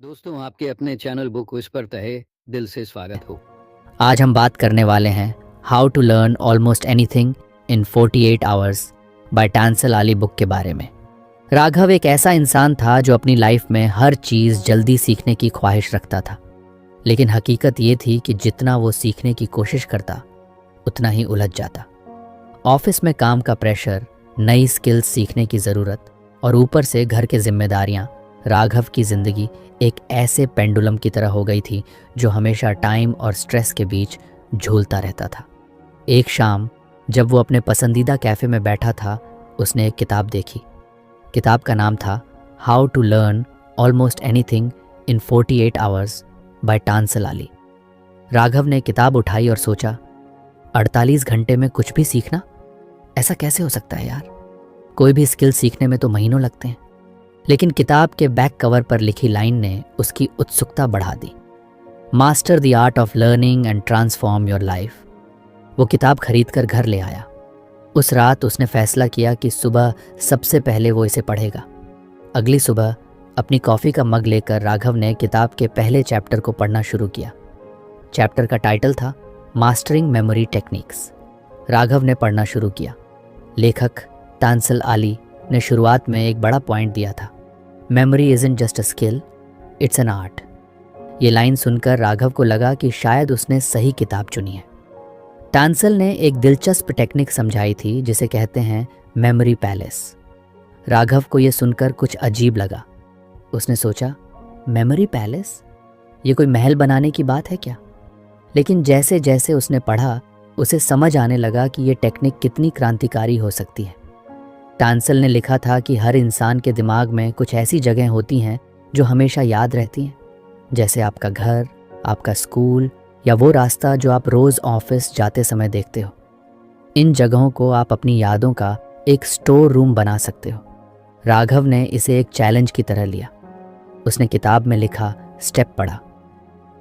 दोस्तों आपके अपने चैनल बुक विस्पर तहे दिल से स्वागत हो। आज हम बात करने वाले हैं how to learn almost anything in 48 hours by Tansel Ali book के बारे में। राघव एक ऐसा इंसान था जो अपनी लाइफ में हर चीज़ जल्दी सीखने की ख्वाहिश रखता था, लेकिन हकीकत ये थी कि जितना वो सीखने की कोशिश करता उतना ही उलझ जाता। ऑफिस में काम का प्रेशर, नई स्किल्स सीखने की ज़रूरत और ऊपर से घर की जिम्मेदारियाँ, राघव की ज़िंदगी एक ऐसे पेंडुलम की तरह हो गई थी जो हमेशा टाइम और स्ट्रेस के बीच झूलता रहता था। एक शाम जब वो अपने पसंदीदा कैफ़े में बैठा था, उसने एक किताब देखी। किताब का नाम था how to learn almost anything in 48 hours by Tansel Ali. Raghav ने किताब उठाई और सोचा, 48 घंटे में कुछ भी सीखना? ऐसा कैसे हो सकता है यार? कोई भी स्किल सीखने में तो महीनों लगते हैं। लेकिन किताब के बैक कवर पर लिखी लाइन ने उसकी उत्सुकता बढ़ा दी। Master the art of learning and transform your life. वो किताब खरीद कर घर ले आया। उस रात उसने फैसला किया कि सुबह सबसे पहले वो इसे पढ़ेगा। अगली सुबह अपनी कॉफ़ी का मग लेकर राघव ने किताब के पहले चैप्टर को पढ़ना शुरू किया। चैप्टर का टाइटल था मास्टरिंग मेमोरी टेक्निक्स। राघव ने पढ़ना शुरू किया। लेखक टांसल आली ने शुरुआत में एक बड़ा पॉइंट दिया था, memory isn't just a skill, it's an art. ये लाइन सुनकर राघव को लगा कि शायद उसने सही किताब चुनी है। टांसल ने एक दिलचस्प टेक्निक समझाई थी जिसे कहते हैं मेमोरी पैलेस। राघव को यह सुनकर कुछ अजीब लगा। उसने सोचा, मेमोरी पैलेस? ये कोई महल बनाने की बात है क्या? लेकिन जैसे जैसे उसने पढ़ा, उसे समझ आने लगा कि यह टेक्निक कितनी क्रांतिकारी हो सकती है। टांसल ने लिखा था कि हर इंसान के दिमाग में कुछ ऐसी जगह होती हैं जो हमेशा याद रहती हैं, जैसे आपका घर, आपका स्कूल या वो रास्ता जो आप रोज़ ऑफिस जाते समय देखते हो। इन जगहों को आप अपनी यादों का एक स्टोर रूम बना सकते हो। राघव ने इसे एक चैलेंज की तरह लिया। उसने किताब में लिखा स्टेप पढ़ा,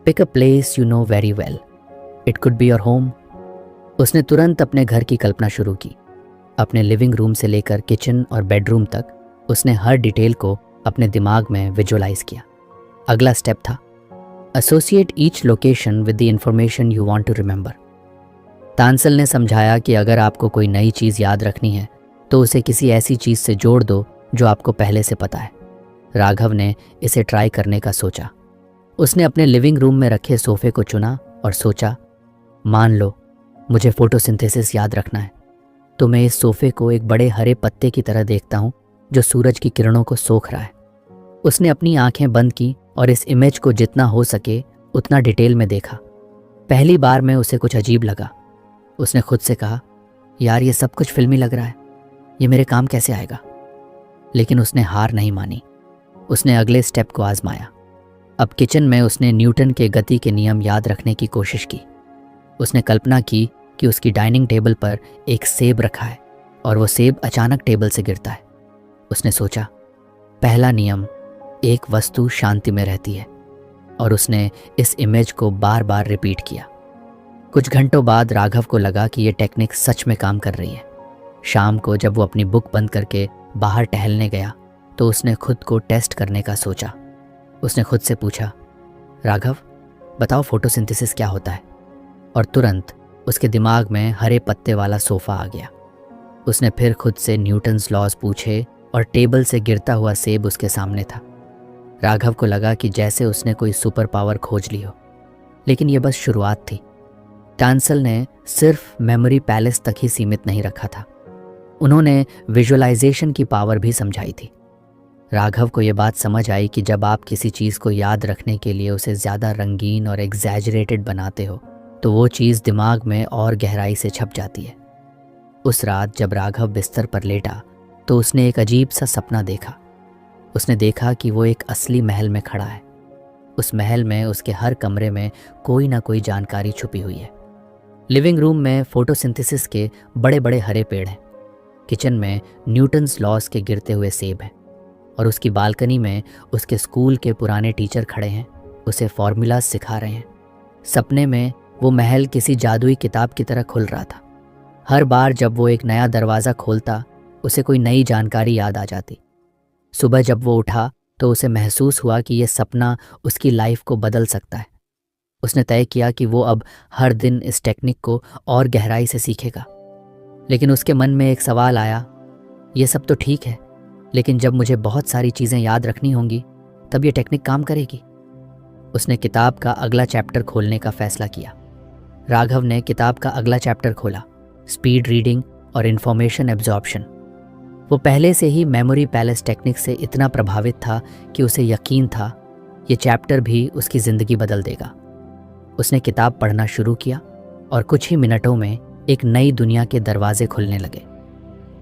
pick a place you know very well, it could be your home. उसने तुरंत अपने घर की कल्पना शुरू की। अपने लिविंग रूम से लेकर किचन और बेडरूम तक उसने हर डिटेल को अपने दिमाग में विजुअलाइज किया। अगला स्टेप था associate each location with the information you want to remember. Tansel ने समझाया कि अगर आपको कोई नई चीज़ याद रखनी है तो उसे किसी ऐसी चीज़ से जोड़ दो जो आपको पहले से पता है। राघव ने इसे ट्राई करने का सोचा। उसने अपने लिविंग रूम में रखे सोफे को चुना और सोचा, मान लो मुझे फोटोसिंथेसिस याद रखना है तो मैं इस सोफे को एक बड़े हरे पत्ते की तरह देखता हूँ जो सूरज की किरणों को सोख रहा है। उसने अपनी आंखें बंद की और इस इमेज को जितना हो सके उतना डिटेल में देखा। पहली बार में उसे कुछ अजीब लगा। उसने खुद से कहा, यार ये सब कुछ फिल्मी लग रहा है, ये मेरे काम कैसे आएगा? लेकिन उसने हार नहीं मानी। उसने अगले स्टेप को आजमाया। अब किचन में उसने न्यूटन के गति के नियम याद रखने की कोशिश की। उसने कल्पना की कि उसकी डाइनिंग टेबल पर एक सेब रखा है और वो सेब अचानक टेबल से गिरता है। उसने सोचा, पहला नियम, एक वस्तु शांति में रहती है, और उसने इस इमेज को बार बार रिपीट किया। कुछ घंटों बाद राघव को लगा कि ये टेक्निक सच में काम कर रही है। शाम को जब वो अपनी बुक बंद करके बाहर टहलने गया तो उसने खुद को टेस्ट करने का सोचा। उसने खुद से पूछा, राघव बताओ फोटोसिंथेसिस क्या होता है? और तुरंत उसके दिमाग में हरे पत्ते वाला सोफ़ा आ गया। उसने फिर खुद से न्यूटन्स लॉज पूछे और टेबल से गिरता हुआ सेब उसके सामने था। राघव को लगा कि जैसे उसने कोई सुपर पावर खोज ली हो, लेकिन यह बस शुरुआत थी। टांसल ने सिर्फ मेमोरी पैलेस तक ही सीमित नहीं रखा था, उन्होंने विजुअलाइजेशन की पावर भी समझाई थी। राघव को यह बात समझ आई कि जब आप किसी चीज़ को याद रखने के लिए उसे ज़्यादा रंगीन और एग्जैजरेटेड बनाते हो तो वो चीज़ दिमाग में और गहराई से छप जाती है। उस रात जब राघव बिस्तर पर लेटा तो उसने एक अजीब सा सपना देखा। उसने देखा कि वो एक असली महल में खड़ा है। उस महल में उसके हर कमरे में कोई ना कोई जानकारी छुपी हुई है। लिविंग रूम में फोटोसिंथेसिस के बड़े बड़े हरे पेड़ हैं। किचन में न्यूटन्स लॉज के गिरते हुए सेब हैं, और उसकी बालकनी में उसके स्कूल के पुराने टीचर खड़े हैं, उसे फॉर्मूलाज सिखा रहे हैं। सपने में वो महल किसी जादुई किताब की तरह खुल रहा था। हर बार जब वो एक नया दरवाज़ा खोलता उसे कोई नई जानकारी याद आ जाती। सुबह जब वो उठा तो उसे महसूस हुआ कि ये सपना उसकी लाइफ को बदल सकता है। उसने तय किया कि वो अब हर दिन इस टेक्निक को और गहराई से सीखेगा। लेकिन उसके मन में एक सवाल आया, ये सब तो ठीक है, लेकिन जब मुझे बहुत सारी चीज़ें याद रखनी होंगी तब ये टेक्निक काम करेगी। उसने किताब का अगला चैप्टर खोलने का फैसला किया। राघव ने किताब का अगला चैप्टर खोला, स्पीड रीडिंग और इंफॉर्मेशन एब्जॉर्प्शन। वो पहले से ही मेमोरी पैलेस टेक्निक से इतना प्रभावित था कि उसे यकीन था ये चैप्टर भी उसकी ज़िंदगी बदल देगा। उसने किताब पढ़ना शुरू किया और कुछ ही मिनटों में एक नई दुनिया के दरवाजे खुलने लगे।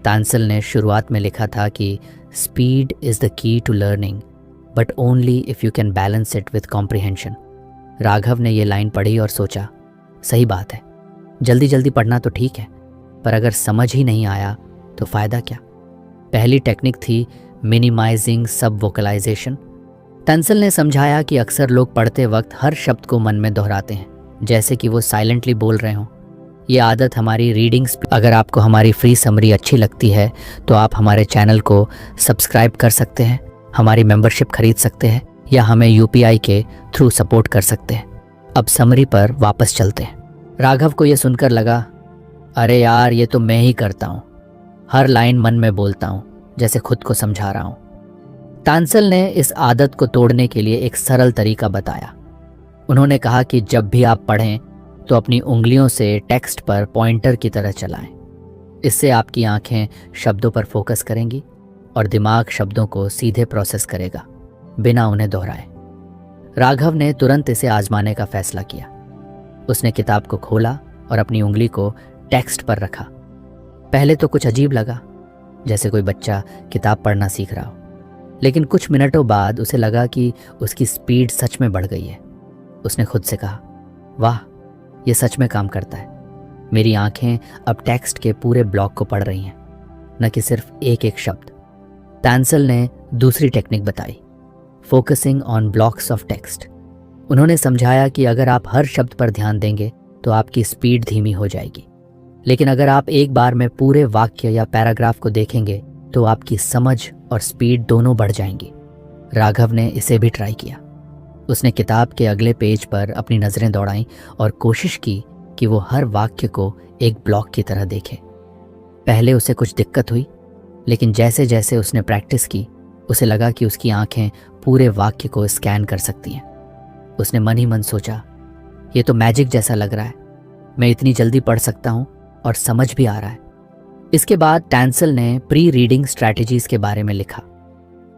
तांसल ने शुरुआत में लिखा था कि speed is the key to learning but only if you can balance it with comprehension. Raghav ने ये लाइन पढ़ी और सोचा, सही बात है, जल्दी जल्दी पढ़ना तो ठीक है, पर अगर समझ ही नहीं आया तो फ़ायदा क्या। पहली टेक्निक थी मिनिमाइजिंग सब वोकलाइजेशन। तंसल ने समझाया कि अक्सर लोग पढ़ते वक्त हर शब्द को मन में दोहराते हैं, जैसे कि वो साइलेंटली बोल रहे हों। ये आदत हमारी रीडिंग स्पीड। अगर आपको हमारी फ्री समरी अच्छी लगती है तो आप हमारे चैनल को सब्सक्राइब कर सकते हैं, हमारी मेंबरशिप खरीद सकते हैं या हमें यूपीआई के थ्रू सपोर्ट कर सकते हैं। अब समरी पर वापस चलते हैं। राघव को यह सुनकर लगा, अरे यार, ये तो मैं ही करता हूँ, हर लाइन मन में बोलता हूँ, जैसे खुद को समझा रहा हूँ। तांसल ने इस आदत को तोड़ने के लिए एक सरल तरीका बताया। उन्होंने कहा कि जब भी आप पढ़ें तो अपनी उंगलियों से टेक्स्ट पर पॉइंटर की तरह चलाएं। इससे आपकी आंखें शब्दों पर फोकस करेंगी और दिमाग शब्दों को सीधे प्रोसेस करेगा, बिना उन्हें दोहराए। राघव ने तुरंत इसे आजमाने का फैसला किया। उसने किताब को खोला और अपनी उंगली को टेक्स्ट पर रखा। पहले तो कुछ अजीब लगा, जैसे कोई बच्चा किताब पढ़ना सीख रहा हो, लेकिन कुछ मिनटों बाद उसे लगा कि उसकी स्पीड सच में बढ़ गई है। उसने खुद से कहा, वाह, ये सच में काम करता है। मेरी आंखें अब टेक्स्ट के पूरे ब्लॉक को पढ़ रही हैं, न कि सिर्फ एक एक शब्द। तांसल ने दूसरी टेक्निक बताई, focusing on blocks of text. उन्होंने समझाया कि अगर आप हर शब्द पर ध्यान देंगे तो आपकी स्पीड धीमी हो जाएगी, लेकिन अगर आप एक बार में पूरे वाक्य या पैराग्राफ को देखेंगे तो आपकी समझ और स्पीड दोनों बढ़ जाएंगी। राघव ने इसे भी ट्राई किया। उसने किताब के अगले पेज पर अपनी नज़रें दौड़ाईं और कोशिश की कि वो हर वाक्य को एक ब्लॉक की तरह देखे। पहले उसे कुछ दिक्कत हुई, लेकिन जैसे जैसे उसने प्रैक्टिस की उसे लगा कि उसकी आंखें पूरे वाक्य को स्कैन कर सकती हैं। उसने मन ही मन सोचा, ये तो मैजिक जैसा लग रहा है, मैं इतनी जल्दी पढ़ सकता हूँ और समझ भी आ रहा है। इसके बाद तांसल ने प्री रीडिंग स्ट्रैटेजीज के बारे में लिखा।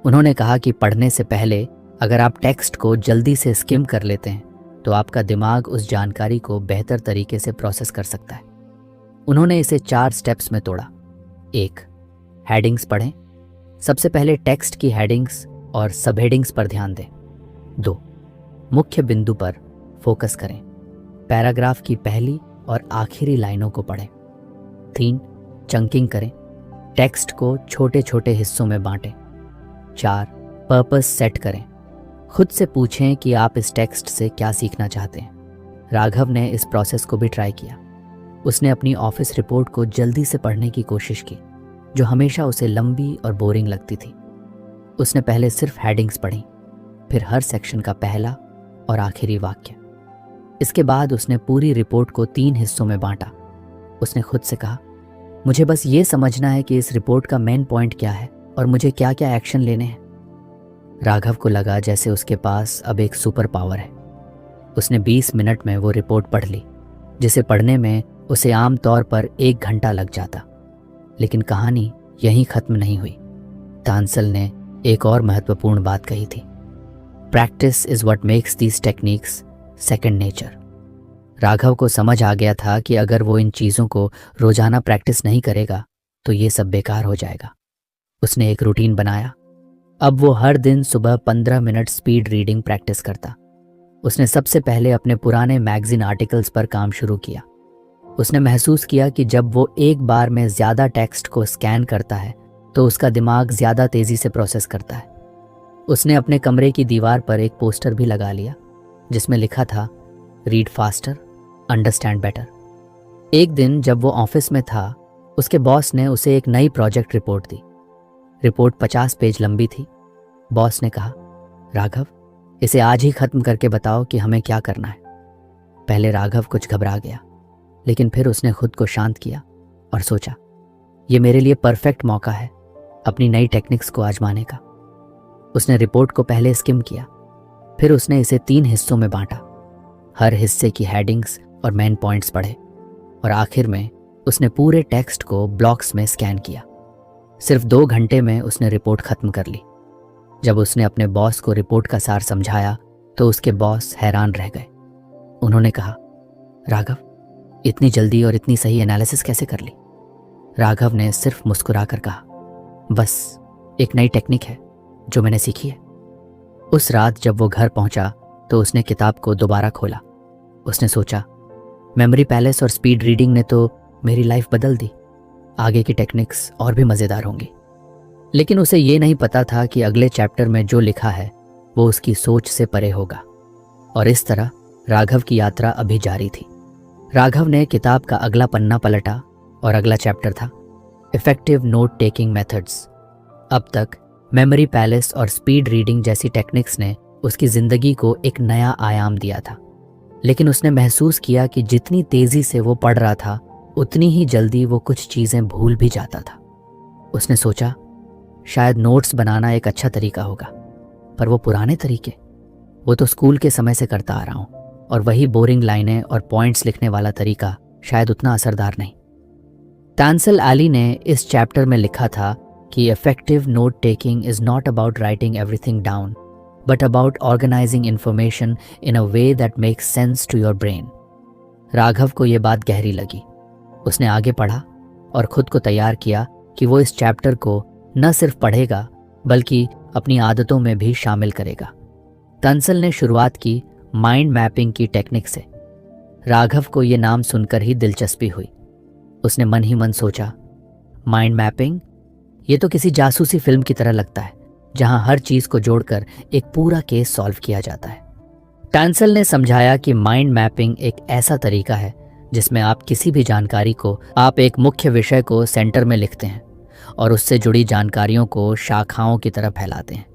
उन्होंने कहा कि पढ़ने से पहले अगर आप टेक्स्ट को जल्दी से स्किम कर लेते हैं तो आपका दिमाग उस जानकारी को बेहतर तरीके से प्रोसेस कर सकता है। उन्होंने इसे 4 स्टेप्स में तोड़ा। 1. हेडिंग्स पढ़ें। सबसे पहले टेक्स्ट की हेडिंग्स और सब हेडिंग्स पर ध्यान दें। 2. मुख्य बिंदु पर फोकस करें। पैराग्राफ की पहली और आखिरी लाइनों को पढ़ें। 3. चंकिंग करें। टेक्स्ट को छोटे छोटे हिस्सों में बांटें। 4. पर्पस सेट करें। खुद से पूछें कि आप इस टेक्स्ट से क्या सीखना चाहते हैं। राघव ने इस प्रोसेस को भी ट्राई किया। उसने अपनी ऑफिस रिपोर्ट को जल्दी से पढ़ने की कोशिश की, जो हमेशा उसे लंबी और बोरिंग लगती थी। उसने पहले सिर्फ हेडिंग्स पढ़ी, फिर हर सेक्शन का पहला और आखिरी वाक्य। इसके बाद उसने पूरी रिपोर्ट को 3 हिस्सों में बांटा। उसने खुद से कहा, मुझे बस ये समझना है कि इस रिपोर्ट का मेन पॉइंट क्या है और मुझे क्या क्या एक्शन लेने हैं। राघव को लगा जैसे उसके पास अब एक सुपर पावर है। उसने 20 मिनट में वो रिपोर्ट पढ़ ली, जिसे पढ़ने में उसे आम तौर पर 1 घंटा लग जाता। लेकिन कहानी यहीं खत्म नहीं हुई। तांसल ने एक और महत्वपूर्ण बात कही थी, practice is what makes these techniques second nature. Raghav को समझ आ गया था कि अगर वो इन चीज़ों को रोजाना प्रैक्टिस नहीं करेगा तो ये सब बेकार हो जाएगा। उसने एक रूटीन बनाया। अब वो हर दिन सुबह 15 मिनट स्पीड रीडिंग प्रैक्टिस करता। उसने सबसे पहले अपने पुराने मैगजीन आर्टिकल्स पर काम शुरू किया। उसने महसूस किया कि जब वो एक बार में ज़्यादा टेक्स्ट को स्कैन करता है तो उसका दिमाग ज़्यादा तेज़ी से प्रोसेस करता है। उसने अपने कमरे की दीवार पर एक पोस्टर भी लगा लिया जिसमें लिखा था, रीड फास्टर, अंडरस्टैंड बेटर। एक दिन जब वो ऑफिस में था, उसके बॉस ने उसे एक नई प्रोजेक्ट रिपोर्ट दी। रिपोर्ट 50 पेज लंबी थी बॉस ने कहा, राघव, इसे आज ही खत्म करके बताओ कि हमें क्या करना है। पहले राघव कुछ घबरा गया, लेकिन फिर उसने खुद को शांत किया और सोचा, ये मेरे लिए परफेक्ट मौका है अपनी नई टेक्निक्स को आजमाने का। उसने रिपोर्ट को पहले स्किम किया, फिर उसने इसे 3 हिस्सों में बांटा। हर हिस्से की हेडिंग्स और मेन पॉइंट्स पढ़े और आखिर में उसने पूरे टेक्स्ट को ब्लॉक्स में स्कैन किया। सिर्फ 2 घंटे में उसने रिपोर्ट खत्म कर ली। जब उसने अपने बॉस को रिपोर्ट का सार समझाया तो उसके बॉस हैरान रह गए। उन्होंने कहा, राघव, इतनी जल्दी और इतनी सही एनालिसिस कैसे कर ली? राघव ने सिर्फ मुस्कुराकर कहा, बस एक नई टेक्निक है जो मैंने सीखी है। उस रात जब वो घर पहुंचा तो उसने किताब को दोबारा खोला। उसने सोचा, मेमोरी पैलेस और स्पीड रीडिंग ने तो मेरी लाइफ बदल दी, आगे की टेक्निक्स और भी मज़ेदार होंगी। लेकिन उसे ये नहीं पता था कि अगले चैप्टर में जो लिखा है वो उसकी सोच से परे होगा। और इस तरह राघव की यात्रा अभी जारी थी। राघव ने किताब का अगला पन्ना पलटा और अगला चैप्टर था इफेक्टिव नोट टेकिंग मेथड्स। अब तक मेमोरी पैलेस और स्पीड रीडिंग जैसी टेक्निक्स ने उसकी ज़िंदगी को एक नया आयाम दिया था, लेकिन उसने महसूस किया कि जितनी तेज़ी से वो पढ़ रहा था उतनी ही जल्दी वो कुछ चीज़ें भूल भी जाता था। उसने सोचा, शायद नोट्स बनाना एक अच्छा तरीका होगा, पर वो पुराने तरीके, वो तो स्कूल के समय से करता आ रहा हूँ, और वही बोरिंग लाइनें और पॉइंट्स लिखने वाला तरीका शायद उतना असरदार नहीं। तांसल आली ने इस चैप्टर में लिखा था कि effective note taking is not about writing everything down, but about organising information in a way that makes sense to your brain. Raghav को ये बात गहरी लगी। उसने आगे पढ़ा और खुद को तैयार किया कि वो इस चैप्टर को न सिर्फ पढ़ेगा बल्कि अपनी आदतों में भी शामिल करेगा। तंसल ने शुरुआत की माइंड मैपिंग की टेक्निक से। राघव को ये नाम सुनकर ही दिलचस्पी हुई। उसने मन ही मन सोचा, माइंड मैपिंग, ये तो किसी जासूसी फिल्म की तरह लगता है जहां हर चीज को जोड़कर एक पूरा केस सॉल्व किया जाता है। टैंसल ने समझाया कि माइंड मैपिंग एक ऐसा तरीका है जिसमें आप किसी भी जानकारी को, आप एक मुख्य विषय को सेंटर में लिखते हैं और उससे जुड़ी जानकारियों को शाखाओं की तरह फैलाते हैं।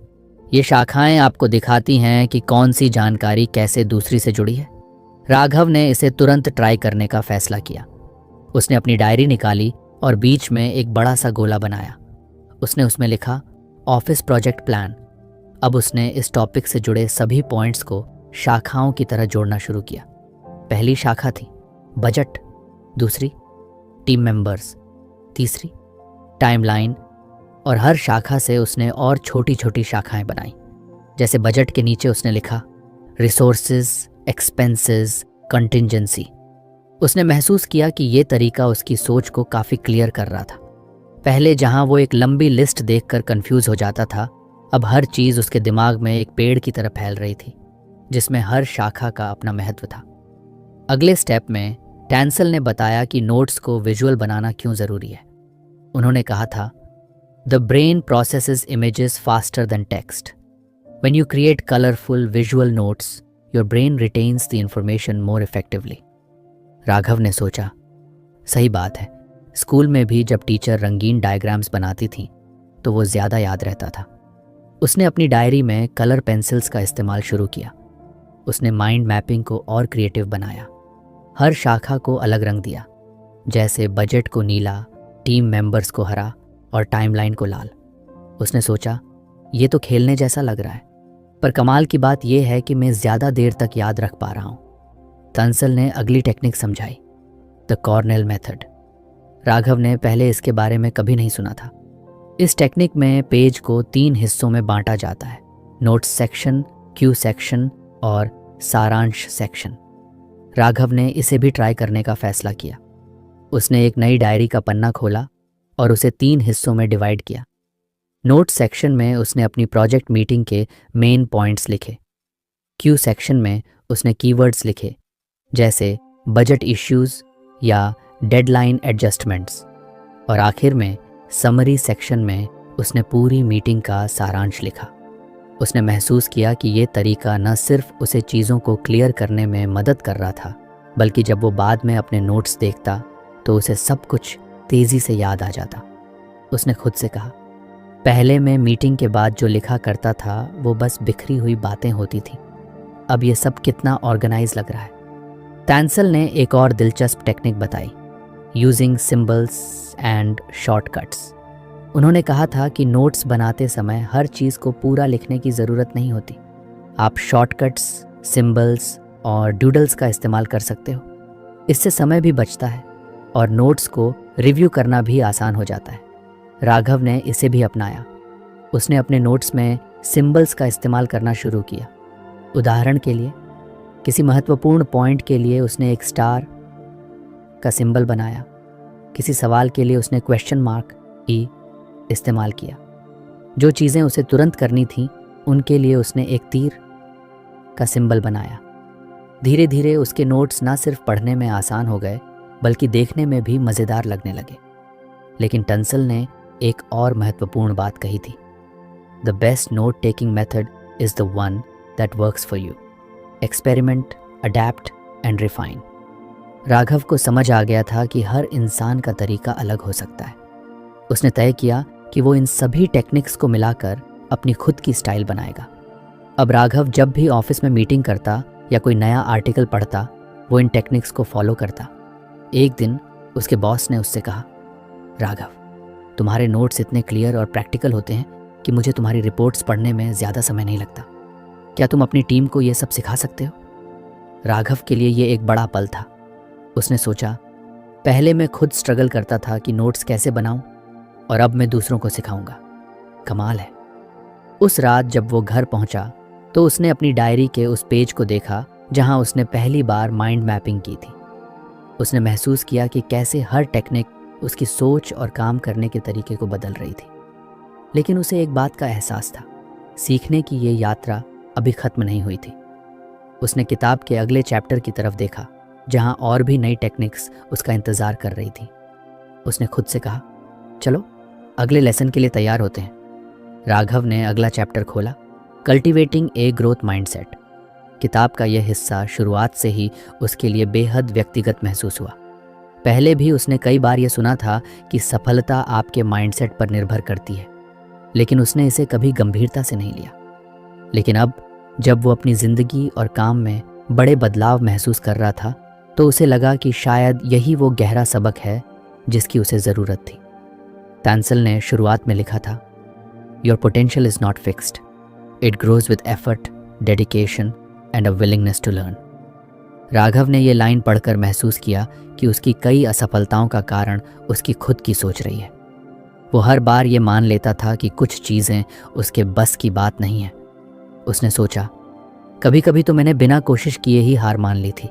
ये शाखाएं आपको दिखाती हैं कि कौन सी जानकारी कैसे दूसरी से जुड़ी है। राघव ने इसे तुरंत ट्राई करने का फैसला किया। उसने अपनी डायरी निकाली और बीच में एक बड़ा सा गोला बनाया। उसने उसमें लिखा, ऑफिस प्रोजेक्ट प्लान। अब उसने इस टॉपिक से जुड़े सभी पॉइंट्स को शाखाओं की तरह जोड़ना शुरू किया। पहली शाखा थी बजट, दूसरी टीम मेंबर्स, तीसरी टाइमलाइन, और हर शाखा से उसने और छोटी छोटी शाखाएं बनाई। जैसे बजट के नीचे उसने लिखा रिसोर्सेज, एक्सपेंसेस, कंटिंजेंसी। उसने महसूस किया कि ये तरीका उसकी सोच को काफ़ी क्लियर कर रहा था। पहले जहां वो एक लंबी लिस्ट देखकर कंफ्यूज हो जाता था, अब हर चीज़ उसके दिमाग में एक पेड़ की तरह फैल रही थी जिसमें हर शाखा का अपना महत्व था। अगले स्टेप में टैंसल ने बताया कि नोट्स को विजुअल बनाना क्यों ज़रूरी है। उन्होंने कहा था, the brain processes images faster than text. When you create colourful visual notes, your brain retains the information more effectively. Raghav ने सोचा, सही बात है, स्कूल में भी जब टीचर रंगीन डायग्राम्स बनाती थी तो वो ज़्यादा याद रहता था। उसने अपनी डायरी में कलर पेंसिल्स का इस्तेमाल शुरू किया। उसने माइंड मैपिंग को और क्रिएटिव बनाया। हर शाखा को अलग रंग दिया, जैसे बजट को नीला, टीम मेंबर्स को हरा और टाइमलाइन को लाल। उसने सोचा, ये तो खेलने जैसा लग रहा है, पर कमाल की बात यह है कि मैं ज़्यादा देर तक याद रख पा रहा हूँ। तंसल ने अगली टेक्निक समझाई, द कॉर्नेल मेथड। राघव ने पहले इसके बारे में कभी नहीं सुना था। इस टेक्निक में पेज को 3 हिस्सों में बांटा जाता है, नोट्स सेक्शन, क्यू सेक्शन और सारांश सेक्शन। राघव ने इसे भी ट्राई करने का फैसला किया। उसने एक नई डायरी का पन्ना खोला और उसे 3 हिस्सों में डिवाइड किया। नोट्स सेक्शन में उसने अपनी प्रोजेक्ट मीटिंग के मेन पॉइंट्स लिखे। क्यू सेक्शन में उसने कीवर्ड्स लिखे, जैसे बजट इश्यूज या डेडलाइन एडजस्टमेंट्स। और आखिर में समरी सेक्शन में उसने पूरी मीटिंग का सारांश लिखा। उसने महसूस किया कि ये तरीका न सिर्फ उसे चीज़ों को क्लियर करने में मदद कर रहा था, बल्कि जब वो बाद में अपने नोट्स देखता तो उसे सब कुछ तेज़ी से याद आ जाता। उसने खुद से कहा, पहले मैं मीटिंग के बाद जो लिखा करता था वो बस बिखरी हुई बातें होती थी, अब ये सब कितना ऑर्गेनाइज लग रहा है। टैंसल ने एक और दिलचस्प टेक्निक बताई, यूजिंग सिंबल्स एंड शॉर्टकट्स। उन्होंने कहा था कि नोट्स बनाते समय हर चीज़ को पूरा लिखने की ज़रूरत नहीं होती, आप शॉर्टकट्स, सिंबल्स और डूडल्स का इस्तेमाल कर सकते हो। इससे समय भी बचता है और नोट्स को रिव्यू करना भी आसान हो जाता है। राघव ने इसे भी अपनाया। उसने अपने नोट्स में सिंबल्स का इस्तेमाल करना शुरू किया। उदाहरण के लिए, किसी महत्वपूर्ण पॉइंट के लिए उसने एक स्टार का सिंबल बनाया, किसी सवाल के लिए उसने क्वेश्चन मार्क ई इस्तेमाल किया, जो चीज़ें उसे तुरंत करनी थीं उनके लिए उसने एक तीर का सिंबल बनाया। धीरे धीरे उसके नोट्स ना सिर्फ पढ़ने में आसान हो गए बल्कि देखने में भी मज़ेदार लगने लगे। लेकिन टंसल ने एक और महत्वपूर्ण बात कही थी, the best note taking method is the one that works for you. Experiment, adapt and refine. Raghav को समझ आ गया था कि हर इंसान का तरीका अलग हो सकता है। उसने तय किया कि वो इन सभी टेक्निक्स को मिलाकर अपनी खुद की स्टाइल बनाएगा। अब राघव जब भी ऑफिस में मीटिंग करता या कोई नया आर्टिकल पढ़ता, वो इन टेक्निक्स को फॉलो करता। एक दिन उसके बॉस ने उससे कहा, राघव, तुम्हारे नोट्स इतने क्लियर और प्रैक्टिकल होते हैं कि मुझे तुम्हारी रिपोर्ट्स पढ़ने में ज़्यादा समय नहीं लगता। क्या तुम अपनी टीम को ये सब सिखा सकते हो? राघव के लिए ये एक बड़ा पल था। उसने सोचा, पहले मैं खुद स्ट्रगल करता था कि नोट्स कैसे बनाऊं, और अब मैं दूसरों को सिखाऊंगा। कमाल है। उस रात जब वो घर पहुंचा तो उसने अपनी डायरी के उस पेज को देखा जहां उसने पहली बार माइंड मैपिंग की थी। उसने महसूस किया कि कैसे हर टेक्निक उसकी सोच और काम करने के तरीके को बदल रही थी। लेकिन उसे एक बात का एहसास था, सीखने की ये यात्रा अभी ख़त्म नहीं हुई थी। उसने किताब के अगले चैप्टर की तरफ देखा जहां और भी नई टेक्निक्स उसका इंतज़ार कर रही थी। उसने खुद से कहा, चलो अगले लेसन के लिए तैयार होते हैं। राघव ने अगला चैप्टर खोला, कल्टिवेटिंग ए ग्रोथ माइंडसेट। किताब का यह हिस्सा शुरुआत से ही उसके लिए बेहद व्यक्तिगत महसूस हुआ। पहले भी उसने कई बार ये सुना था कि सफलता आपके माइंडसेट पर निर्भर करती है, लेकिन उसने इसे कभी गंभीरता से नहीं लिया। लेकिन अब जब वो अपनी ज़िंदगी और काम में बड़े बदलाव महसूस कर रहा था तो उसे लगा कि शायद यही वो गहरा सबक है जिसकी उसे ज़रूरत थी। टैंसल ने शुरुआत में लिखा था, your potential is not fixed, it grows with effort, dedication and a willingness to learn. Raghav ने ये लाइन पढ़कर महसूस किया कि उसकी कई असफलताओं का कारण उसकी खुद की सोच रही है। वो हर बार ये मान लेता था कि कुछ चीज़ें उसके बस की बात नहीं है। उसने सोचा, कभी कभी तो मैंने बिना कोशिश किए ही हार मान ली थी,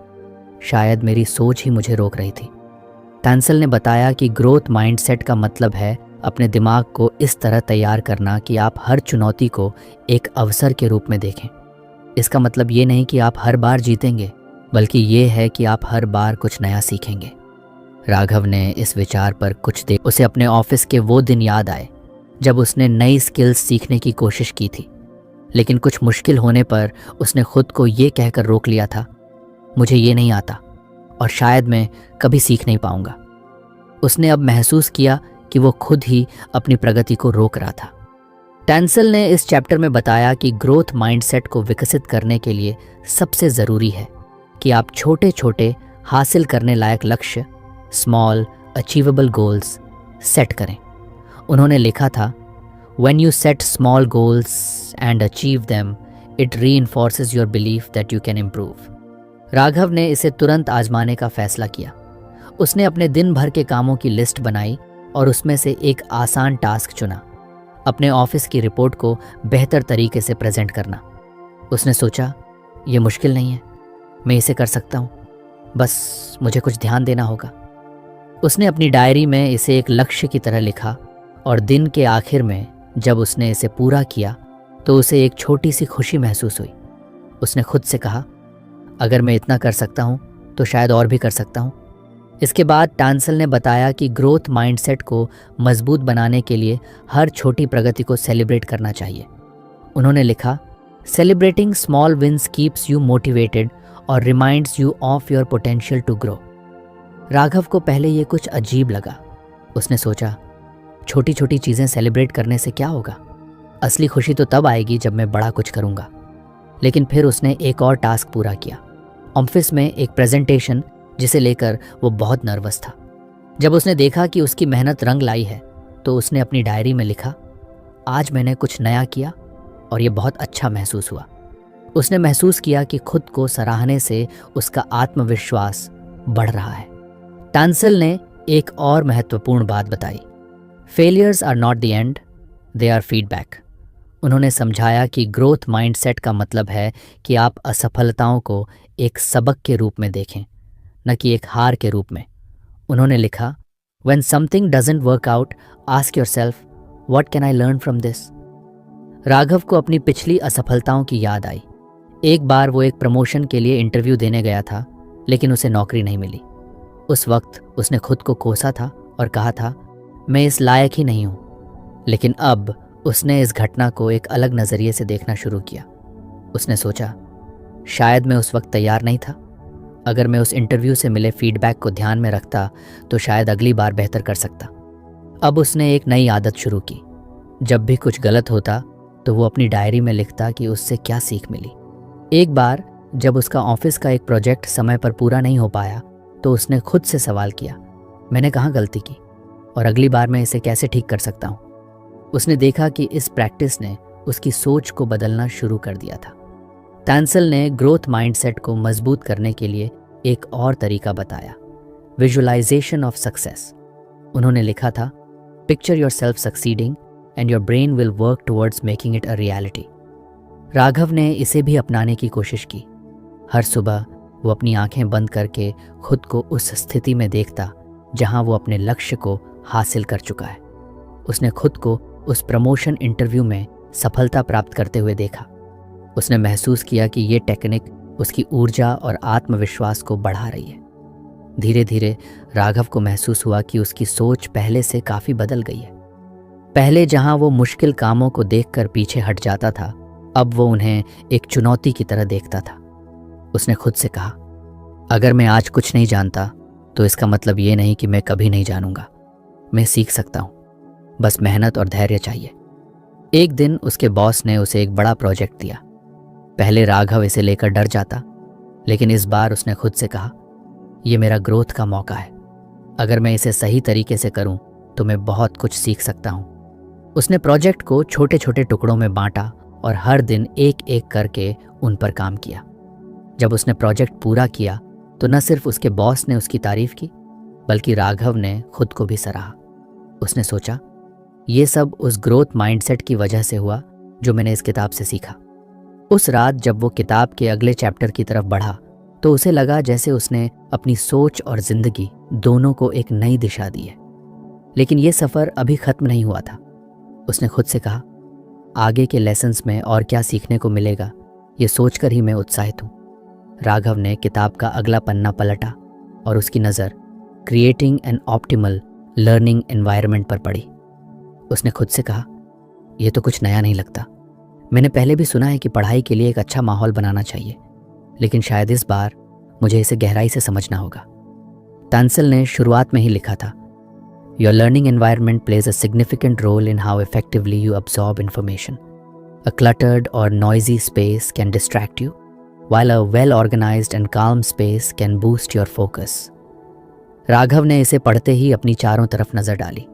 शायद मेरी सोच ही मुझे रोक रही थी। टैंसल ने बताया कि ग्रोथ माइंडसेट का मतलब है अपने दिमाग को इस तरह तैयार करना कि आप हर चुनौती को एक अवसर के रूप में देखें। इसका मतलब ये नहीं कि आप हर बार जीतेंगे, बल्कि ये है कि आप हर बार कुछ नया सीखेंगे। राघव ने इस विचार पर कुछ देर उसे अपने ऑफिस के वो दिन याद आए जब उसने नई स्किल्स सीखने की कोशिश की थी, लेकिन कुछ मुश्किल होने पर उसने खुद को ये कहकर रोक लिया था, मुझे ये नहीं आता और शायद मैं कभी सीख नहीं पाऊंगा। उसने अब महसूस किया कि वो खुद ही अपनी प्रगति को रोक रहा था। टैंसल ने इस चैप्टर में बताया कि ग्रोथ माइंडसेट को विकसित करने के लिए सबसे ज़रूरी है कि आप छोटे छोटे हासिल करने लायक लक्ष्य, स्मॉल अचीवेबल गोल्स सेट करें। उन्होंने लिखा था, when you set small goals and achieve them, it reinforces your belief that you can improve. Raghav ने इसे तुरंत आजमाने का फैसला किया। उसने अपने दिन भर के कामों की लिस्ट बनाई और उसमें से एक आसान टास्क चुना, अपने ऑफिस की रिपोर्ट को बेहतर तरीके से प्रेजेंट करना। उसने सोचा, ये मुश्किल नहीं है, मैं इसे कर सकता हूँ, बस मुझे कुछ ध्यान देना होगा। उसने अपनी डायरी में इसे एक लक्ष्य की तरह लिखा और दिन के आखिर में जब उसने इसे पूरा किया तो उसे एक छोटी सी खुशी महसूस हुई। उसने खुद से कहा, अगर मैं इतना कर सकता हूँ तो शायद और भी कर सकता हूँ। इसके बाद टैंसल ने बताया कि ग्रोथ माइंडसेट को मजबूत बनाने के लिए हर छोटी प्रगति को सेलिब्रेट करना चाहिए। उन्होंने लिखा, celebrating small wins keeps you motivated और reminds you of your potential to grow. Raghav को पहले ये कुछ अजीब लगा। उसने सोचा, छोटी छोटी चीज़ें सेलिब्रेट करने से क्या होगा? असली खुशी तो तब आएगी जब मैं बड़ा कुछ करूँगा। लेकिन फिर उसने एक और टास्क पूरा किया। ऑफिस में एक प्रेजेंटेशन जिसे लेकर वो बहुत नर्वस था। जब उसने देखा कि उसकी मेहनत रंग लाई है तो उसने अपनी डायरी में लिखा, आज मैंने कुछ नया किया और ये बहुत अच्छा महसूस हुआ। उसने महसूस किया कि खुद को सराहने से उसका आत्मविश्वास बढ़ रहा है। टांसल ने एक और महत्वपूर्ण बात बताई, failures are not the end, they are feedback. उन्होंने समझाया कि ग्रोथ माइंडसेट का मतलब है कि आप असफलताओं को एक सबक के रूप में देखें, न कि एक हार के रूप में। उन्होंने लिखा, When something doesn't work out, ask yourself, what can I learn from this? Raghav को अपनी पिछली असफलताओं की याद आई। एक बार वो एक प्रमोशन के लिए इंटरव्यू देने गया था, लेकिन उसे नौकरी नहीं मिली। उस वक्त उसने खुद को कोसा था और कहा था, मैं इस लायक ही नहीं हूँ। लेकिन अब उसने इस घटना को एक अलग नज़रिए से देखना शुरू किया। उसने सोचा, शायद मैं उस वक्त तैयार नहीं था। अगर मैं उस इंटरव्यू से मिले फीडबैक को ध्यान में रखता तो शायद अगली बार बेहतर कर सकता। अब उसने एक नई आदत शुरू की। जब भी कुछ गलत होता तो वो अपनी डायरी में लिखता कि उससे क्या सीख मिली। एक बार जब उसका ऑफिस का एक प्रोजेक्ट समय पर पूरा नहीं हो पाया तो उसने खुद से सवाल किया, मैंने कहाँ गलती की और अगली बार मैं इसे कैसे ठीक कर सकता हूँ। उसने देखा कि इस प्रैक्टिस ने उसकी सोच को बदलना शुरू कर दिया था। टांसल ने ग्रोथ माइंडसेट को मजबूत करने के लिए एक और तरीका बताया, विजुअलाइजेशन ऑफ सक्सेस। उन्होंने लिखा था, picture yourself succeeding and your brain will work towards making it a reality. Raghav ने इसे भी अपनाने की कोशिश की। हर सुबह वो अपनी आंखें बंद करके खुद को उस स्थिति में देखता जहां वो अपने लक्ष्य को हासिल कर चुका है। उसने खुद को उस प्रमोशन इंटरव्यू में सफलता प्राप्त करते हुए देखा। उसने महसूस किया कि ये टेक्निक उसकी ऊर्जा और आत्मविश्वास को बढ़ा रही है। धीरे धीरे राघव को महसूस हुआ कि उसकी सोच पहले से काफ़ी बदल गई है। पहले जहां वो मुश्किल कामों को देखकर पीछे हट जाता था, अब वो उन्हें एक चुनौती की तरह देखता था। उसने खुद से कहा, अगर मैं आज कुछ नहीं जानता तो इसका मतलब ये नहीं कि मैं कभी नहीं जानूंगा। मैं सीख सकता हूँ, बस मेहनत और धैर्य चाहिए। एक दिन उसके बॉस ने उसे एक बड़ा प्रोजेक्ट दिया। पहले राघव इसे लेकर डर जाता, लेकिन इस बार उसने खुद से कहा, यह मेरा ग्रोथ का मौका है। अगर मैं इसे सही तरीके से करूं तो मैं बहुत कुछ सीख सकता हूं। उसने प्रोजेक्ट को छोटे छोटे टुकड़ों में बांटा और हर दिन एक एक करके उन पर काम किया। जब उसने प्रोजेक्ट पूरा किया तो न सिर्फ उसके बॉस ने उसकी तारीफ की, बल्कि राघव ने खुद को भी सराहा। उसने सोचा, ये सब उस ग्रोथ माइंडसेट की वजह से हुआ जो मैंने इस किताब से सीखा। उस रात जब वो किताब के अगले चैप्टर की तरफ बढ़ा तो उसे लगा जैसे उसने अपनी सोच और जिंदगी दोनों को एक नई दिशा दी है। लेकिन ये सफ़र अभी ख़त्म नहीं हुआ था। उसने खुद से कहा, आगे के लेसन्स में और क्या सीखने को मिलेगा, ये सोचकर ही मैं उत्साहित हूँ। राघव ने किताब का अगला पन्ना पलटा और उसकी नज़र creating an optimal learning environment पर पड़ी। उसने खुद से कहा, यह तो कुछ नया नहीं लगता। मैंने पहले भी सुना है कि पढ़ाई के लिए एक अच्छा माहौल बनाना चाहिए, लेकिन शायद इस बार मुझे इसे गहराई से समझना होगा। टांसल ने शुरुआत में ही लिखा था, your learning environment plays a significant role in how effectively you absorb information. A cluttered और noisy space can distract you, while a well-organized and calm space can boost your focus. Raghav ने इसे पढ़ते ही अपनी चारों तरफ नज़र डाली।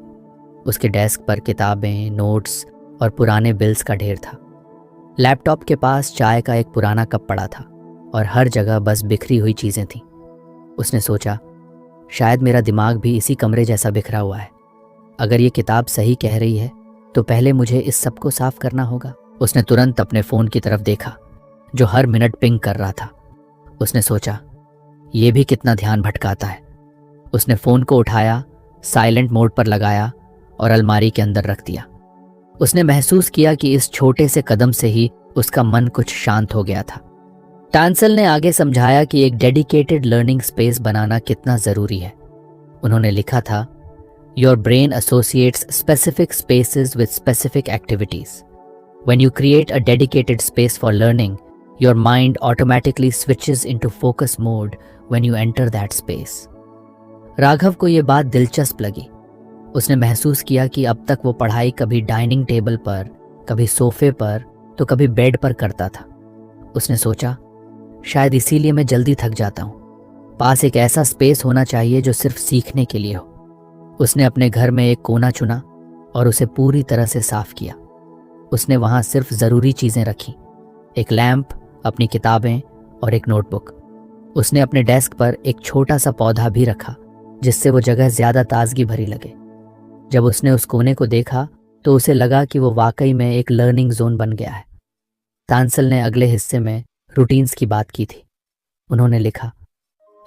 उसके डेस्क पर किताबें, नोट्स और पुराने बिल्स का ढेर था। लैपटॉप के पास चाय का एक पुराना कप पड़ा था और हर जगह बस बिखरी हुई चीज़ें थीं। उसने सोचा, शायद मेरा दिमाग भी इसी कमरे जैसा बिखरा हुआ है। अगर ये किताब सही कह रही है तो पहले मुझे इस सब को साफ करना होगा। उसने तुरंत अपने फ़ोन की तरफ देखा जो हर मिनट पिंग कर रहा था। उसने सोचा, ये भी कितना ध्यान भटकाता है। उसने फ़ोन को उठाया, साइलेंट मोड पर लगाया और अलमारी के अंदर रख दिया। उसने महसूस किया कि इस छोटे से कदम से ही उसका मन कुछ शांत हो गया था। टांसल ने आगे समझाया कि एक डेडिकेटेड लर्निंग स्पेस बनाना कितना ज़रूरी है। उन्होंने लिखा था, your brain associates specific spaces with specific activities. When you create a dedicated space for learning, your mind automatically switches into focus mode when you enter that space. Raghav को ये बात दिलचस्प लगी। उसने महसूस किया कि अब तक वो पढ़ाई कभी डाइनिंग टेबल पर, कभी सोफे पर, तो कभी बेड पर करता था। उसने सोचा, शायद इसीलिए मैं जल्दी थक जाता हूँ। पास एक ऐसा स्पेस होना चाहिए जो सिर्फ सीखने के लिए हो। उसने अपने घर में एक कोना चुना और उसे पूरी तरह से साफ किया। उसने वहाँ सिर्फ ज़रूरी चीज़ें रखी, एक लैंप, अपनी किताबें और एक नोटबुक। उसने अपने डेस्क पर एक छोटा सा पौधा भी रखा जिससे वो जगह ज़्यादा ताजगी भरी लगे। जब उसने उस कोने को देखा तो उसे लगा कि वो वाकई में एक लर्निंग जोन बन गया है। तांसल ने अगले हिस्से में रूटीन्स की बात की थी। उन्होंने लिखा,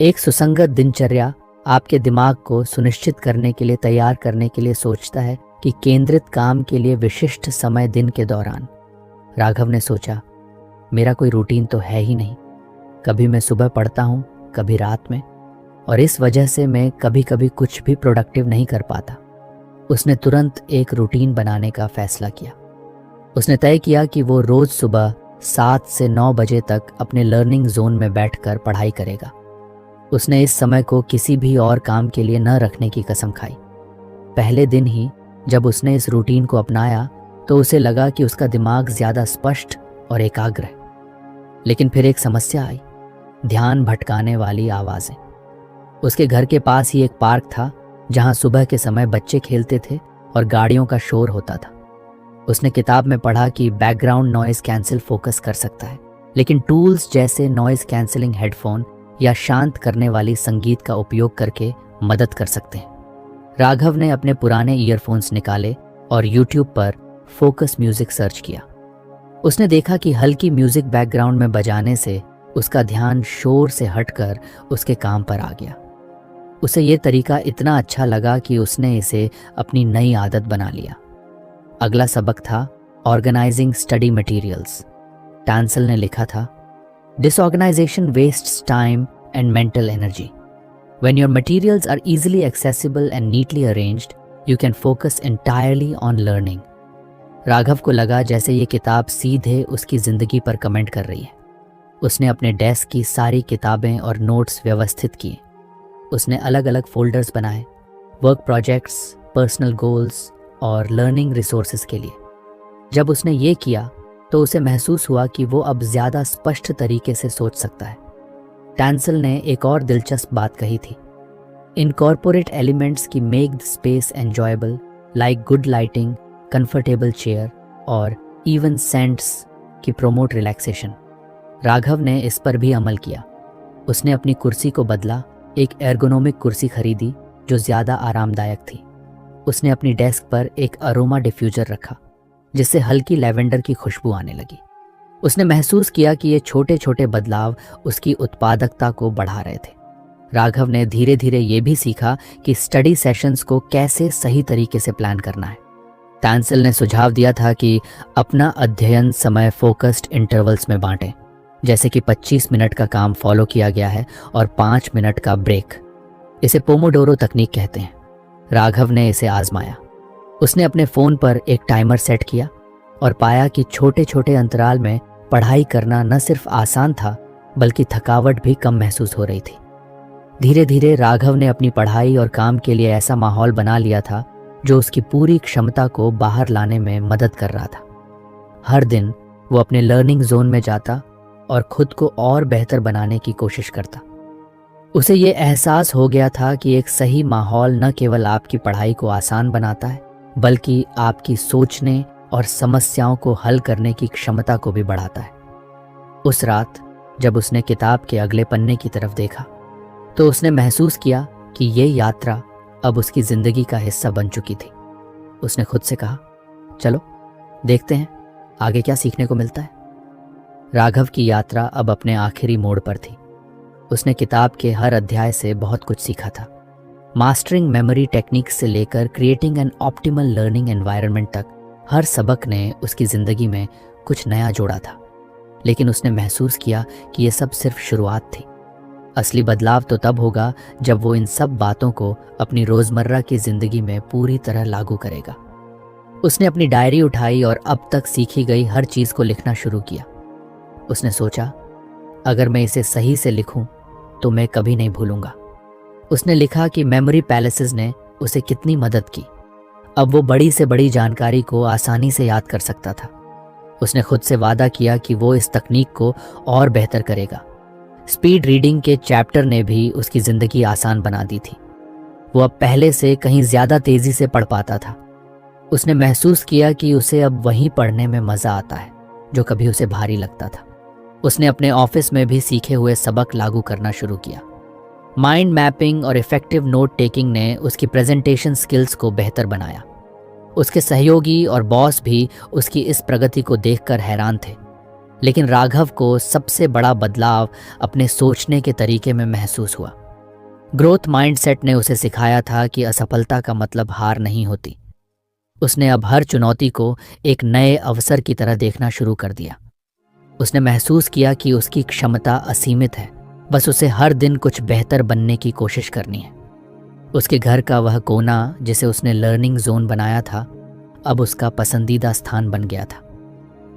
एक सुसंगत दिनचर्या आपके दिमाग को सुनिश्चित करने के लिए तैयार करने के लिए सोचता है कि केंद्रित काम के लिए विशिष्ट समय दिन के दौरान। राघव ने सोचा, मेरा कोई रूटीन तो है ही नहीं। कभी मैं सुबह पढ़ता हूँ, कभी रात में, और इस वजह से मैं कभी कभी कुछ भी प्रोडक्टिव नहीं कर पाता। उसने तुरंत एक रूटीन बनाने का फैसला किया। उसने तय किया कि वो रोज सुबह 7 से 9 बजे तक अपने लर्निंग जोन में बैठकर पढ़ाई करेगा। उसने इस समय को किसी भी और काम के लिए न रखने की कसम खाई। पहले दिन ही जब उसने इस रूटीन को अपनाया तो उसे लगा कि उसका दिमाग ज़्यादा स्पष्ट और एकाग्र है। लेकिन फिर एक समस्या आई, ध्यान भटकाने वाली आवाज़ें। उसके घर के पास ही एक पार्क था जहां सुबह के समय बच्चे खेलते थे और गाड़ियों का शोर होता था। उसने किताब में पढ़ा कि बैकग्राउंड नॉइज़ कैंसिल फोकस कर सकता है, लेकिन टूल्स जैसे नॉइज़ कैंसिलिंग हेडफोन या शांत करने वाली संगीत का उपयोग करके मदद कर सकते हैं। राघव ने अपने पुराने ईयरफोन्स निकाले और YouTube पर फोकस म्यूजिक सर्च किया। उसने देखा कि हल्की म्यूजिक बैकग्राउंड में बजाने से उसका ध्यान शोर से हटकर उसके काम पर आ गया। उसे ये तरीका इतना अच्छा लगा कि उसने इसे अपनी नई आदत बना लिया। अगला सबक था ऑर्गेनाइजिंग स्टडी मटेरियल्स। टांसल ने लिखा था, disorganisation wastes time and mental energy. When your materials are easily accessible and neatly arranged, you can focus entirely on learning. Raghav को लगा जैसे ये किताब सीधे उसकी ज़िंदगी पर कमेंट कर रही है। उसने अपने डेस्क की सारी किताबें और नोट्स व्यवस्थित किए। उसने अलग अलग फोल्डर्स बनाए, वर्क प्रोजेक्ट्स, पर्सनल गोल्स और लर्निंग रिसोर्सेज के लिए। जब उसने ये किया तो उसे महसूस हुआ कि वो अब ज़्यादा स्पष्ट तरीके से सोच सकता है। टांसल ने एक और दिलचस्प बात कही थी, इनकॉर्पोरेट एलिमेंट्स की make the space enjoyable like good lighting, comfortable chair और इवन सेंट्स की प्रोमोट रिलैक्सेशन। राघव ने इस पर भी अमल किया। उसने अपनी कुर्सी को बदला, एक एर्गोनोमिक कुर्सी खरीदी जो ज़्यादा आरामदायक थी। उसने अपनी डेस्क पर एक अरोमा डिफ्यूज़र रखा जिससे हल्की लैवेंडर की खुशबू आने लगी। उसने महसूस किया कि ये छोटे छोटे बदलाव उसकी उत्पादकता को बढ़ा रहे थे। राघव ने धीरे धीरे ये भी सीखा कि स्टडी सेशंस को कैसे सही तरीके से प्लान करना है। टांसल ने सुझाव दिया था कि अपना अध्ययन समय फोकस्ड इंटरवल्स में बांटें, जैसे कि 25 मिनट का काम फॉलो किया गया है और 5 मिनट का ब्रेक। इसे पोमोडोरो तकनीक कहते हैं। राघव ने इसे आजमाया। उसने अपने फ़ोन पर एक टाइमर सेट किया और पाया कि छोटे छोटे अंतराल में पढ़ाई करना न सिर्फ आसान था बल्कि थकावट भी कम महसूस हो रही थी। धीरे धीरे राघव ने अपनी पढ़ाई और काम के लिए ऐसा माहौल बना लिया था जो उसकी पूरी क्षमता को बाहर लाने में मदद कर रहा था। हर दिन वो अपने लर्निंग जोन में जाता और खुद को और बेहतर बनाने की कोशिश करता। उसे ये एहसास हो गया था कि एक सही माहौल न केवल आपकी पढ़ाई को आसान बनाता है बल्कि आपकी सोचने और समस्याओं को हल करने की क्षमता को भी बढ़ाता है। उस रात जब उसने किताब के अगले पन्ने की तरफ देखा तो उसने महसूस किया कि ये यात्रा अब उसकी ज़िंदगी का हिस्सा बन चुकी थी। उसने खुद से कहा, चलो देखते हैं आगे क्या सीखने को मिलता है। राघव की यात्रा अब अपने आखिरी मोड़ पर थी। उसने किताब के हर अध्याय से बहुत कुछ सीखा था। मास्टरिंग मेमोरी टेक्निक्स से लेकर creating an optimal learning environment तक हर सबक ने उसकी ज़िंदगी में कुछ नया जोड़ा था। लेकिन उसने महसूस किया कि ये सब सिर्फ शुरुआत थी। असली बदलाव तो तब होगा जब वो इन सब बातों को अपनी रोज़मर्रा की ज़िंदगी में पूरी तरह लागू करेगा। उसने अपनी डायरी उठाई और अब तक सीखी गई हर चीज़ को लिखना शुरू किया। उसने सोचा, अगर मैं इसे सही से लिखूं तो मैं कभी नहीं भूलूंगा। उसने लिखा कि मेमोरी पैलेसेस ने उसे कितनी मदद की। अब वो बड़ी से बड़ी जानकारी को आसानी से याद कर सकता था। उसने खुद से वादा किया कि वो इस तकनीक को और बेहतर करेगा। स्पीड रीडिंग के चैप्टर ने भी उसकी ज़िंदगी आसान बना दी थी। वो अब पहले से कहीं ज़्यादा तेज़ी से पढ़ पाता था। उसने महसूस किया कि उसे अब वहीं पढ़ने में मज़ा आता है जो कभी उसे भारी लगता था। उसने अपने ऑफिस में भी सीखे हुए सबक लागू करना शुरू किया। माइंड मैपिंग और इफ़ेक्टिव नोट टेकिंग ने उसकी प्रेजेंटेशन स्किल्स को बेहतर बनाया। उसके सहयोगी और बॉस भी उसकी इस प्रगति को देखकर हैरान थे। लेकिन राघव को सबसे बड़ा बदलाव अपने सोचने के तरीके में महसूस हुआ। ग्रोथ माइंडसेट ने उसे सिखाया था कि असफलता का मतलब हार नहीं होती। उसने अब हर चुनौती को एक नए अवसर की तरह देखना शुरू कर दिया। उसने महसूस किया कि उसकी क्षमता असीमित है, बस उसे हर दिन कुछ बेहतर बनने की कोशिश करनी है। उसके घर का वह कोना जिसे उसने लर्निंग जोन बनाया था, अब उसका पसंदीदा स्थान बन गया था।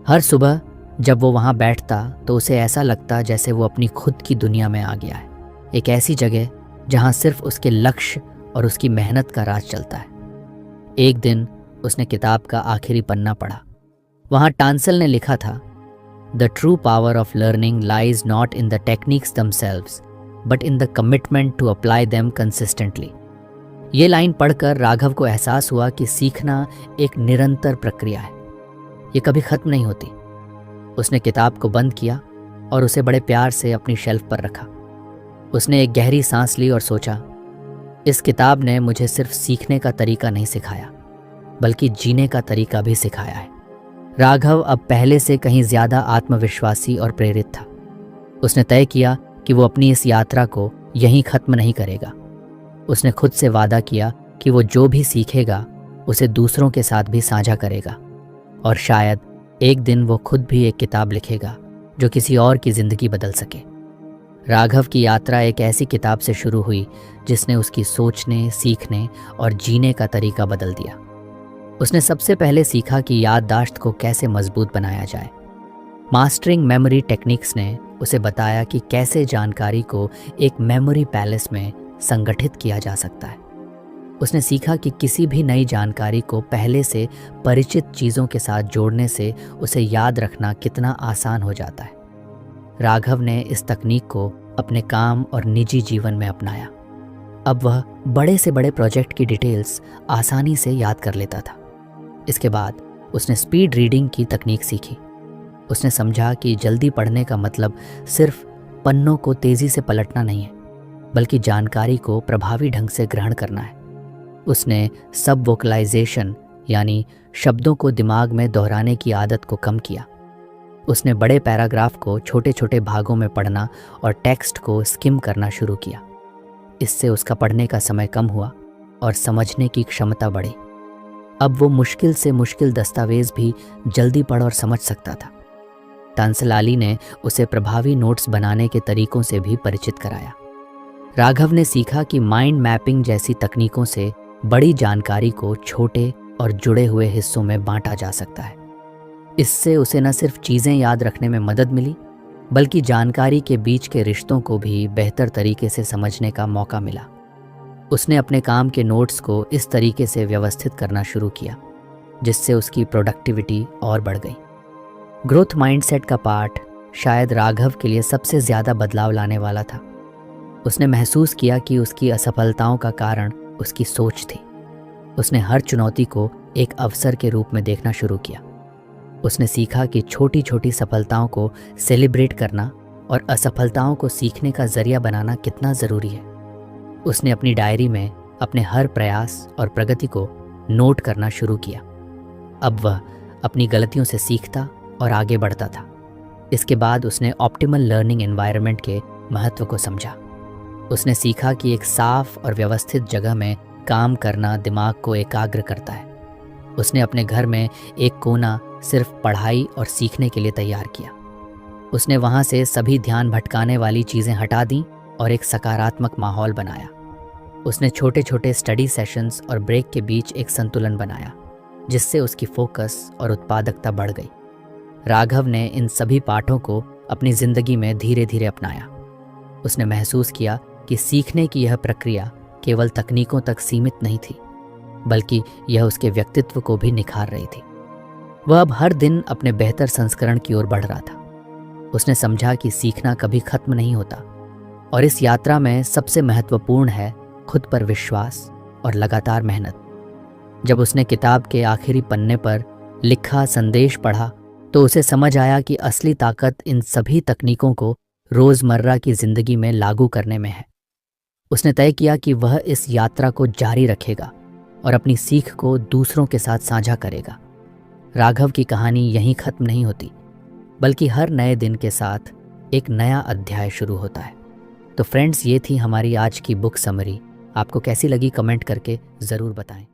हर सुबह जब वो वहाँ बैठता तो उसे ऐसा लगता जैसे वो अपनी खुद की दुनिया में आ गया है, एक ऐसी जगह जहाँ सिर्फ उसके लक्ष्य और उसकी मेहनत का राज चलता है। एक दिन उसने किताब का आखिरी पन्ना पढ़ा। वहाँ टांसल ने लिखा था, the true power of learning lies not in the techniques themselves, but in the commitment to apply them consistently. ये लाइन पढ़कर राघव को एहसास हुआ कि सीखना एक निरंतर प्रक्रिया है, ये कभी खत्म नहीं होती। उसने किताब को बंद किया और उसे बड़े प्यार से अपनी शेल्फ पर रखा। उसने एक गहरी सांस ली और सोचा, इस किताब ने मुझे सिर्फ सीखने का तरीका नहीं सिखाया, बल्कि जीने का तरीका भी सिखाया है। राघव अब पहले से कहीं ज़्यादा आत्मविश्वासी और प्रेरित था। उसने तय किया कि वो अपनी इस यात्रा को यहीं ख़त्म नहीं करेगा। उसने खुद से वादा किया कि वो जो भी सीखेगा उसे दूसरों के साथ भी साझा करेगा, और शायद एक दिन वो खुद भी एक किताब लिखेगा जो किसी और की ज़िंदगी बदल सके। राघव की यात्रा एक ऐसी किताब से शुरू हुई जिसने उसकी सोचने, सीखने और जीने का तरीका बदल दिया। उसने सबसे पहले सीखा कि याददाश्त को कैसे मजबूत बनाया जाए। मास्टरिंग मेमोरी टेक्निक्स ने उसे बताया कि कैसे जानकारी को एक मेमोरी पैलेस में संगठित किया जा सकता है। उसने सीखा कि किसी भी नई जानकारी को पहले से परिचित चीज़ों के साथ जोड़ने से उसे याद रखना कितना आसान हो जाता है। राघव ने इस तकनीक को अपने काम और निजी जीवन में अपनाया। अब वह बड़े से बड़े प्रोजेक्ट की डिटेल्स आसानी से याद कर लेता था। इसके बाद उसने स्पीड रीडिंग की तकनीक सीखी। उसने समझा कि जल्दी पढ़ने का मतलब सिर्फ पन्नों को तेज़ी से पलटना नहीं है, बल्कि जानकारी को प्रभावी ढंग से ग्रहण करना है। उसने सब वोकलाइजेशन यानी शब्दों को दिमाग में दोहराने की आदत को कम किया। उसने बड़े पैराग्राफ को छोटे छोटे भागों में पढ़ना और टेक्स्ट को स्किम करना शुरू किया। इससे उसका पढ़ने का समय कम हुआ और समझने की क्षमता बढ़ी। अब वो मुश्किल से मुश्किल दस्तावेज भी जल्दी पढ़ और समझ सकता था। टांसलाली ने उसे प्रभावी नोट्स बनाने के तरीकों से भी परिचित कराया। राघव ने सीखा कि माइंड मैपिंग जैसी तकनीकों से बड़ी जानकारी को छोटे और जुड़े हुए हिस्सों में बांटा जा सकता है। इससे उसे न सिर्फ चीज़ें याद रखने में मदद मिली, बल्कि जानकारी के बीच के रिश्तों को भी बेहतर तरीके से समझने का मौका मिला। उसने अपने काम के नोट्स को इस तरीके से व्यवस्थित करना शुरू किया जिससे उसकी प्रोडक्टिविटी और बढ़ गई। ग्रोथ माइंडसेट का पाठ शायद राघव के लिए सबसे ज़्यादा बदलाव लाने वाला था। उसने महसूस किया कि उसकी असफलताओं का कारण उसकी सोच थी। उसने हर चुनौती को एक अवसर के रूप में देखना शुरू किया। उसने सीखा कि छोटी छोटी सफलताओं को सेलिब्रेट करना और असफलताओं को सीखने का जरिया बनाना कितना ज़रूरी है। उसने अपनी डायरी में अपने हर प्रयास और प्रगति को नोट करना शुरू किया। अब वह अपनी गलतियों से सीखता और आगे बढ़ता था। इसके बाद उसने ऑप्टिमल लर्निंग एनवायरनमेंट के महत्व को समझा। उसने सीखा कि एक साफ और व्यवस्थित जगह में काम करना दिमाग को एकाग्र करता है। उसने अपने घर में एक कोना सिर्फ पढ़ाई और सीखने के लिए तैयार किया। उसने वहाँ से सभी ध्यान भटकाने वाली चीज़ें हटा दी और एक सकारात्मक माहौल बनाया। उसने छोटे छोटे स्टडी सेशंस और ब्रेक के बीच एक संतुलन बनाया जिससे उसकी फोकस और उत्पादकता बढ़ गई। राघव ने इन सभी पाठों को अपनी ज़िंदगी में धीरे धीरे अपनाया। उसने महसूस किया कि सीखने की यह प्रक्रिया केवल तकनीकों तक सीमित नहीं थी, बल्कि यह उसके व्यक्तित्व को भी निखार रही थी। वह अब हर दिन अपने बेहतर संस्करण की ओर बढ़ रहा था। उसने समझा कि सीखना कभी खत्म नहीं होता और इस यात्रा में सबसे महत्वपूर्ण है खुद पर विश्वास और लगातार मेहनत। जब उसने किताब के आखिरी पन्ने पर लिखा संदेश पढ़ा तो उसे समझ आया कि असली ताकत इन सभी तकनीकों को रोज़मर्रा की ज़िंदगी में लागू करने में है। उसने तय किया कि वह इस यात्रा को जारी रखेगा और अपनी सीख को दूसरों के साथ साझा करेगा। राघव की कहानी यहीं खत्म नहीं होती, बल्कि हर नए दिन के साथ एक नया अध्याय शुरू होता है। तो फ्रेंड्स, ये थी हमारी आज की बुक समरी। आपको कैसी लगी कमेंट करके ज़रूर बताएं।